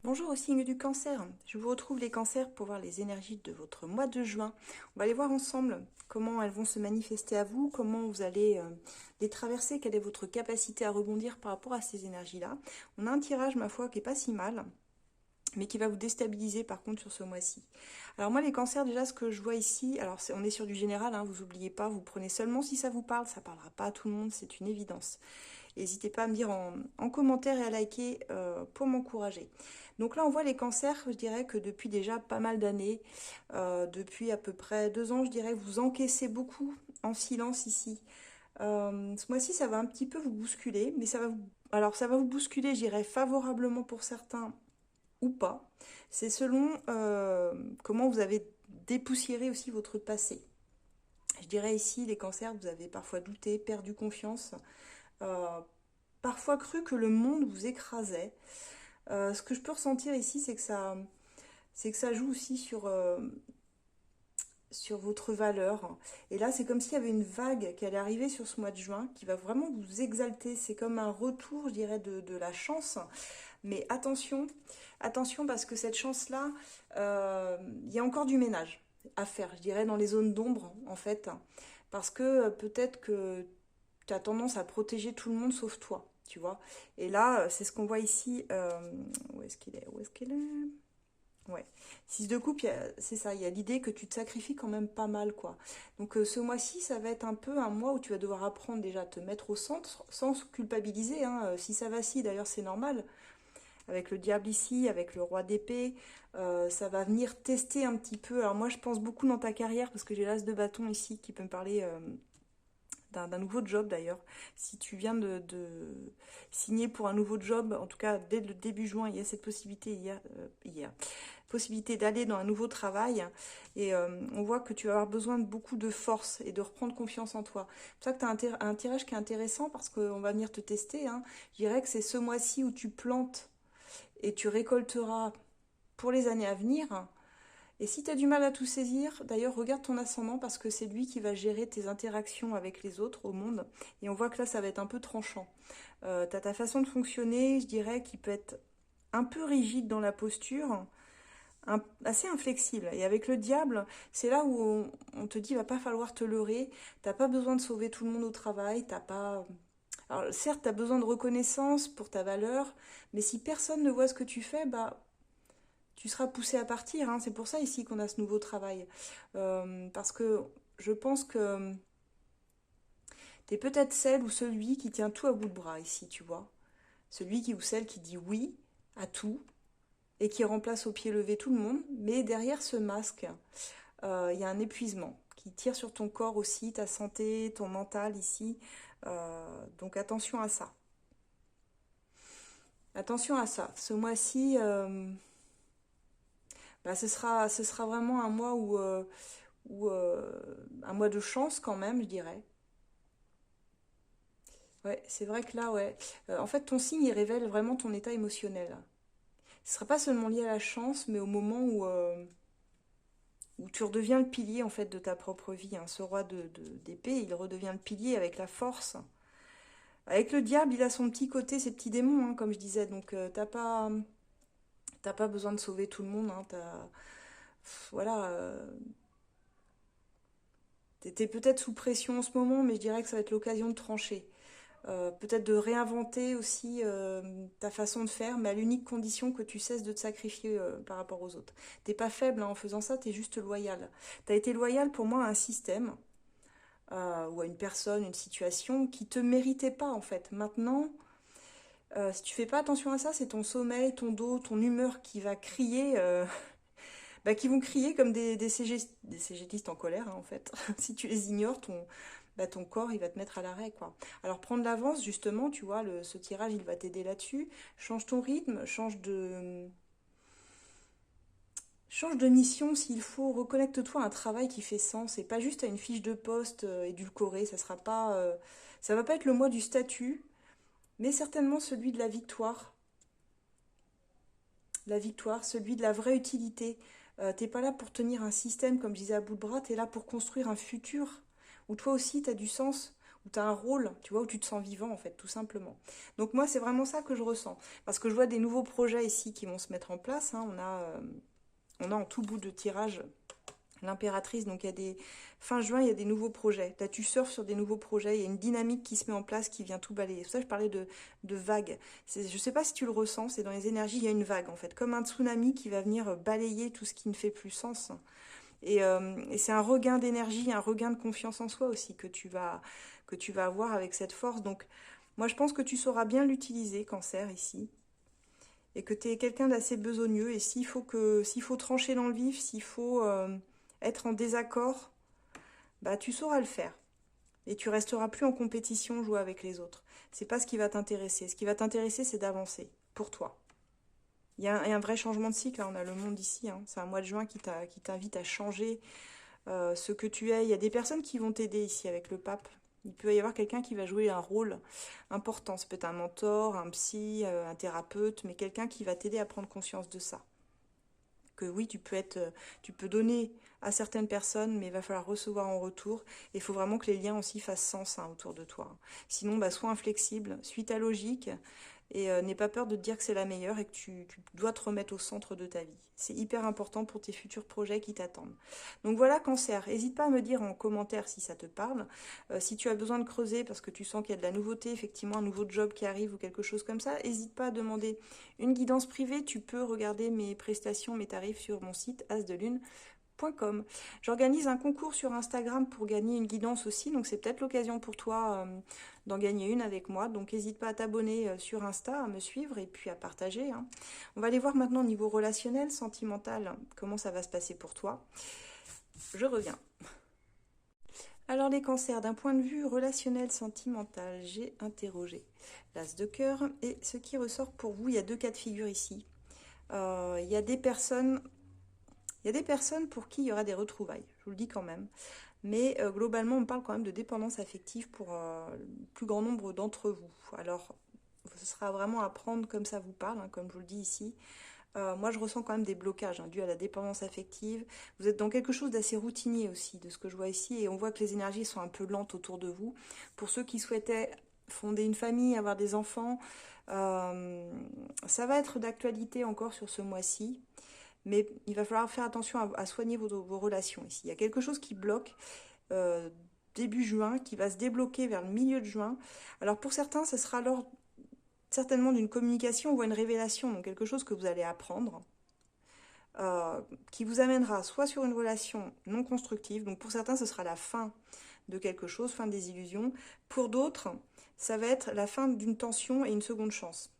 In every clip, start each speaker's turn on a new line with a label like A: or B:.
A: Bonjour au signe du cancer, je vous retrouve les cancers pour voir les énergies de votre mois de juin. On va aller voir ensemble comment elles vont se manifester à vous, comment vous allez les traverser, quelle est votre capacité à rebondir par rapport à ces énergies-là. On a un tirage, ma foi, qui est pas si mal, mais qui va vous déstabiliser par contre sur ce mois-ci. Alors moi les cancers, déjà ce que je vois ici, alors on est sur du général, hein, vous n'oubliez pas, vous prenez seulement si ça vous parle, ça parlera pas à tout le monde, c'est une évidence. N'hésitez pas à me dire en commentaire et à liker pour m'encourager. Donc là, on voit les cancers, je dirais que depuis déjà pas mal d'années, depuis à peu près 2 ans, je dirais que vous encaissez beaucoup en silence ici. Ce mois-ci, ça va un petit peu vous bousculer, mais ça va vous... Alors, ça va vous bousculer, je dirais, favorablement pour certains ou pas. C'est selon comment vous avez dépoussiéré aussi votre passé. Je dirais ici, les cancers, vous avez parfois douté, perdu confiance, euh, parfois cru que le monde vous écrasait. Ce que je peux ressentir ici, c'est que ça joue aussi sur votre valeur. Et là, c'est comme s'il y avait une vague qui allait arriver sur ce mois de juin, qui va vraiment vous exalter. C'est comme un retour, je dirais, de la chance. Mais attention, attention parce que cette chance-là, il y a encore du ménage à faire, je dirais, dans les zones d'ombre, en fait. Parce que peut-être que tu as tendance à protéger tout le monde sauf toi, tu vois. Et là, c'est ce qu'on voit ici. Où est-ce qu'il est? Où est-ce qu'il est? Ouais. 6 de coupe, c'est ça, il y a l'idée que tu te sacrifies quand même pas mal, quoi. Donc ce mois-ci, ça va être un peu un mois où tu vas devoir apprendre déjà à te mettre au centre, sans culpabiliser, hein. Si ça vacille, d'ailleurs, c'est normal. Avec le diable ici, avec le roi d'épée, ça va venir tester un petit peu. Alors moi, je pense beaucoup dans ta carrière, parce que j'ai l'as de bâton ici qui peut me parler d'un nouveau job d'ailleurs. Si tu viens de signer pour un nouveau job, en tout cas dès le début juin, il y a cette possibilité, possibilité d'aller dans un nouveau travail. Et on voit que tu vas avoir besoin de beaucoup de force et de reprendre confiance en toi. C'est pour ça que tu as un tirage qui est intéressant parce qu'on va venir te tester, hein. Je dirais que c'est ce mois-ci où tu plantes et tu récolteras pour les années à venir. Et si tu as du mal à tout saisir, d'ailleurs, regarde ton ascendant parce que c'est lui qui va gérer tes interactions avec les autres au monde. Et on voit que là, ça va être un peu tranchant. Tu as ta façon de fonctionner, je dirais, qui peut être un peu rigide dans la posture, assez inflexible. Et avec le diable, c'est là où on te dit, va pas falloir te leurrer. T'as pas besoin de sauver tout le monde au travail. T'as pas... Alors, certes, tu as besoin de reconnaissance pour ta valeur, mais si personne ne voit ce que tu fais, bah tu seras poussé à partir, hein. C'est pour ça ici qu'on a ce nouveau travail. Parce que je pense que tu es peut-être celle ou celui qui tient tout à bout de bras ici, tu vois. Celui qui ou celle qui dit oui à tout et qui remplace au pied levé tout le monde. Mais derrière ce masque, il y a un épuisement qui tire sur ton corps aussi, ta santé, ton mental ici. Donc attention à ça. Attention à ça. Ce mois-ci, bah, ce sera vraiment un mois où un mois de chance quand même, je dirais. Ouais, c'est vrai que là, ouais. En fait, ton signe, il révèle vraiment ton état émotionnel. Ce ne sera pas seulement lié à la chance, mais au moment où tu redeviens le pilier en fait de ta propre vie, hein. Ce roi d'épée, il redevient le pilier avec la force. Avec le diable, il a son petit côté, ses petits démons, hein, comme je disais. Donc, t'as pas besoin de sauver tout le monde, hein. Voilà. T'es peut-être sous pression en ce moment, mais je dirais que ça va être l'occasion de trancher. Peut-être de réinventer aussi ta façon de faire, mais à l'unique condition que tu cesses de te sacrifier par rapport aux autres. T'es pas faible, hein, en faisant ça, t'es juste loyal. T'as été loyal pour moi à un système ou à une personne, une situation qui te méritait pas en fait. Maintenant, si tu fais pas attention à ça, c'est ton sommeil, ton dos, ton humeur qui va crier, bah, qui vont crier comme des cégétistes en colère, hein, en fait. Si tu les ignores, bah, ton corps, il va te mettre à l'arrêt, quoi. Alors, prendre l'avance, justement, tu vois, ce tirage, il va t'aider là-dessus. Change ton rythme, change de mission s'il faut. Reconnecte-toi à un travail qui fait sens et pas juste à une fiche de poste édulcorée. Ça va pas être le mois du statut, mais certainement celui de la victoire, celui de la vraie utilité. T'es pas là pour tenir un système, comme je disais à bout de bras, t'es là pour construire un futur où toi aussi t'as du sens, où tu as un rôle, tu vois, où tu te sens vivant, en fait, tout simplement. Donc moi, c'est vraiment ça que je ressens. Parce que je vois des nouveaux projets ici qui vont se mettre en place, hein. On a en tout bout de tirage l'impératrice, donc il y a des... Fin juin, il y a des nouveaux projets. Là, tu surfes sur des nouveaux projets, il y a une dynamique qui se met en place qui vient tout balayer. C'est pour ça que je parlais de vagues. Je ne sais pas si tu le ressens, c'est dans les énergies, il y a une vague, en fait. Comme un tsunami qui va venir balayer tout ce qui ne fait plus sens. Et c'est un regain d'énergie, un regain de confiance en soi aussi que tu vas avoir avec cette force. Donc, moi, je pense que tu sauras bien l'utiliser, Cancer, ici. Et que tu es quelqu'un d'assez besogneux. Et s'il faut trancher dans le vif, s'il faut être en désaccord, bah, tu sauras le faire. Et tu resteras plus en compétition, jouer avec les autres. C'est pas ce qui va t'intéresser. Ce qui va t'intéresser, c'est d'avancer pour toi. Il y a un vrai changement de cycle, là. On a le monde ici, hein. C'est un mois de juin qui t'invite à changer ce que tu es. Il y a des personnes qui vont t'aider ici avec le pape. Il peut y avoir quelqu'un qui va jouer un rôle important. Ça peut être un mentor, un psy, un thérapeute, mais quelqu'un qui va t'aider à prendre conscience de ça. Que oui, tu peux donner à certaines personnes, mais il va falloir recevoir en retour. Et il faut vraiment que les liens aussi fassent sens, hein, autour de toi. Sinon, bah, sois inflexible, suis ta logique et n'aie pas peur de te dire que c'est la meilleure et que tu dois te remettre au centre de ta vie. C'est hyper important pour tes futurs projets qui t'attendent. Donc voilà, Cancer, n'hésite pas à me dire en commentaire si ça te parle. Si tu as besoin de creuser parce que tu sens qu'il y a de la nouveauté, effectivement un nouveau job qui arrive ou quelque chose comme ça, n'hésite pas à demander une guidance privée. Tu peux regarder mes prestations, mes tarifs sur mon site asdelune.com. J'organise un concours sur Instagram pour gagner une guidance aussi, donc c'est peut-être l'occasion pour toi d'en gagner une avec moi. Donc n'hésite pas à t'abonner sur Insta, à me suivre et puis à partager, hein. On va aller voir maintenant au niveau relationnel, sentimental, comment ça va se passer pour toi. Je reviens. Alors les cancers, d'un point de vue relationnel, sentimental, j'ai interrogé l'as de cœur et ce qui ressort pour vous, il y a deux cas de figure ici. Il y a des personnes pour qui il y aura des retrouvailles, je vous le dis quand même. Mais globalement, on parle quand même de dépendance affective pour le plus grand nombre d'entre vous. Alors, ce sera vraiment à prendre comme ça vous parle, hein, comme je vous le dis ici. Moi, je ressens quand même des blocages, hein, dus à la dépendance affective. Vous êtes dans quelque chose d'assez routinier aussi, de ce que je vois ici. Et on voit que les énergies sont un peu lentes autour de vous. Pour ceux qui souhaitaient fonder une famille, avoir des enfants, ça va être d'actualité encore sur ce mois-ci. Mais il va falloir faire attention à soigner vos relations ici. Il y a quelque chose qui bloque début juin, qui va se débloquer vers le milieu de juin. Alors pour certains, ce sera lors certainement d'une communication ou une révélation, donc quelque chose que vous allez apprendre, qui vous amènera soit sur une relation non constructive, donc pour certains, ce sera la fin de quelque chose, fin des illusions. Pour d'autres, ça va être la fin d'une tension et une seconde chance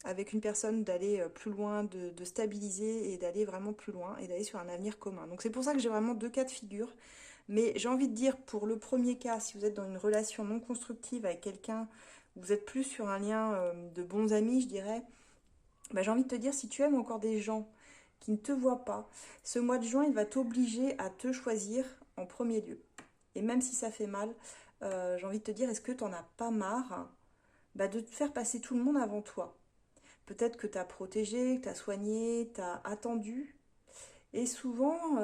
A: avec une personne d'aller plus loin, de stabiliser et d'aller vraiment plus loin et d'aller sur un avenir commun. Donc c'est pour ça que j'ai vraiment deux cas de figure. Mais j'ai envie de dire, pour le premier cas, si vous êtes dans une relation non constructive avec quelqu'un, vous êtes plus sur un lien de bons amis, je dirais, bah, j'ai envie de te dire, si tu aimes encore des gens qui ne te voient pas, ce mois de juin, il va t'obliger à te choisir en premier lieu. Et même si ça fait mal, j'ai envie de te dire, est-ce que tu n'en as pas marre bah, de te faire passer tout le monde avant toi? Peut-être que tu as protégé, que tu as soigné, tu as attendu. Et souvent,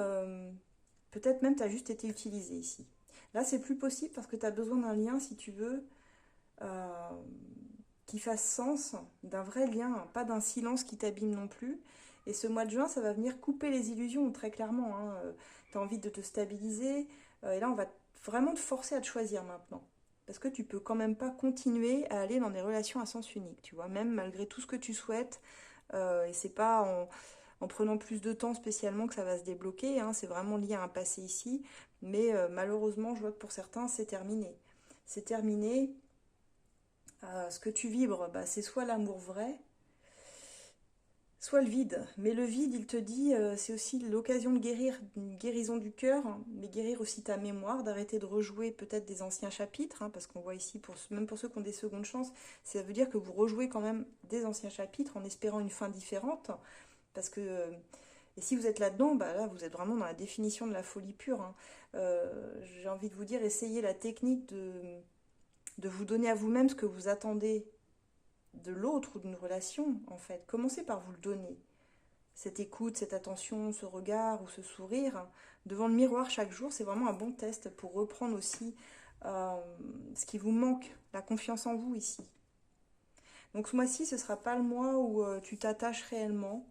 A: peut-être même tu as juste été utilisé ici. Là, c'est plus possible parce que tu as besoin d'un lien, si tu veux, euh, qui fasse sens, d'un vrai lien, pas d'un silence qui t'abîme non plus. Et ce mois de juin, ça va venir couper les illusions, très clairement, hein. Tu as envie de te stabiliser. Et là, on va vraiment te forcer à te choisir maintenant. Parce que tu peux quand même pas continuer à aller dans des relations à sens unique, tu vois, même malgré tout ce que tu souhaites. Et c'est pas en prenant plus de temps spécialement que ça va se débloquer, hein. C'est vraiment lié à un passé ici. Mais malheureusement, je vois que pour certains, c'est terminé. C'est terminé. Ce que tu vibres, bah, c'est soit l'amour vrai, soit le vide. Mais le vide, il te dit, c'est aussi l'occasion de guérir, une guérison du cœur, hein, mais guérir aussi ta mémoire, d'arrêter de rejouer peut-être des anciens chapitres, hein, parce qu'on voit ici, même pour ceux qui ont des secondes chances, ça veut dire que vous rejouez quand même des anciens chapitres en espérant une fin différente, parce que... et si vous êtes là-dedans, bah là, vous êtes vraiment dans la définition de la folie pure, hein. J'ai envie de vous dire, essayez la technique de vous donner à vous-même ce que vous attendez de l'autre ou d'une relation, en fait. Commencez par vous le donner. Cette écoute, cette attention, ce regard ou ce sourire devant le miroir chaque jour, c'est vraiment un bon test pour reprendre aussi euh, ce qui vous manque, la confiance en vous ici. Donc ce mois-ci, ce ne sera pas le mois où tu t'attaches réellement,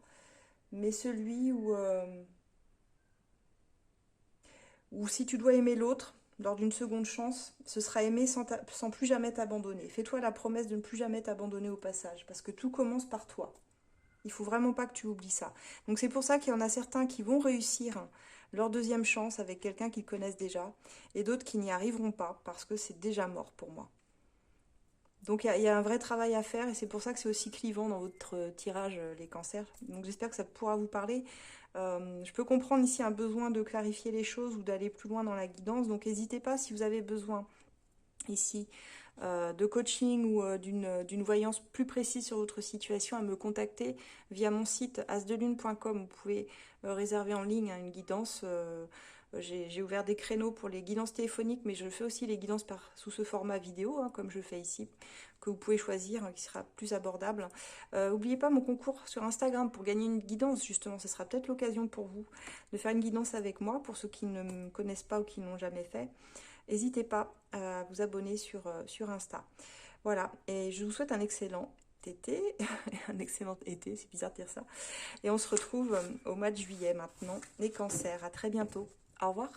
A: mais celui où si tu dois aimer l'autre, lors d'une seconde chance, ce sera aimer sans plus jamais t'abandonner. Fais-toi la promesse de ne plus jamais t'abandonner au passage, parce que tout commence par toi. Il faut vraiment pas que tu oublies ça. Donc c'est pour ça qu'il y en a certains qui vont réussir leur deuxième chance avec quelqu'un qu'ils connaissent déjà, et d'autres qui n'y arriveront pas, parce que c'est déjà mort pour moi. Donc il y a un vrai travail à faire et c'est pour ça que c'est aussi clivant dans votre tirage, les cancers. Donc j'espère que ça pourra vous parler. Je peux comprendre ici un besoin de clarifier les choses ou d'aller plus loin dans la guidance. Donc n'hésitez pas si vous avez besoin ici de coaching ou d'une voyance plus précise sur votre situation à me contacter via mon site asdelune.com. Vous pouvez réserver en ligne une guidance. J'ai ouvert des créneaux pour les guidances téléphoniques, mais je fais aussi les guidances sous ce format vidéo, hein, comme je fais ici, que vous pouvez choisir, hein, qui sera plus abordable. N'oubliez pas mon concours sur Instagram pour gagner une guidance, justement. Ce sera peut-être l'occasion pour vous de faire une guidance avec moi, pour ceux qui ne me connaissent pas ou qui ne l'ont jamais fait. N'hésitez pas à vous abonner sur Insta. Voilà, et je vous souhaite un excellent été, un excellent été, c'est bizarre de dire ça. Et on se retrouve au mois de juillet maintenant, les cancers. À très bientôt. Au revoir.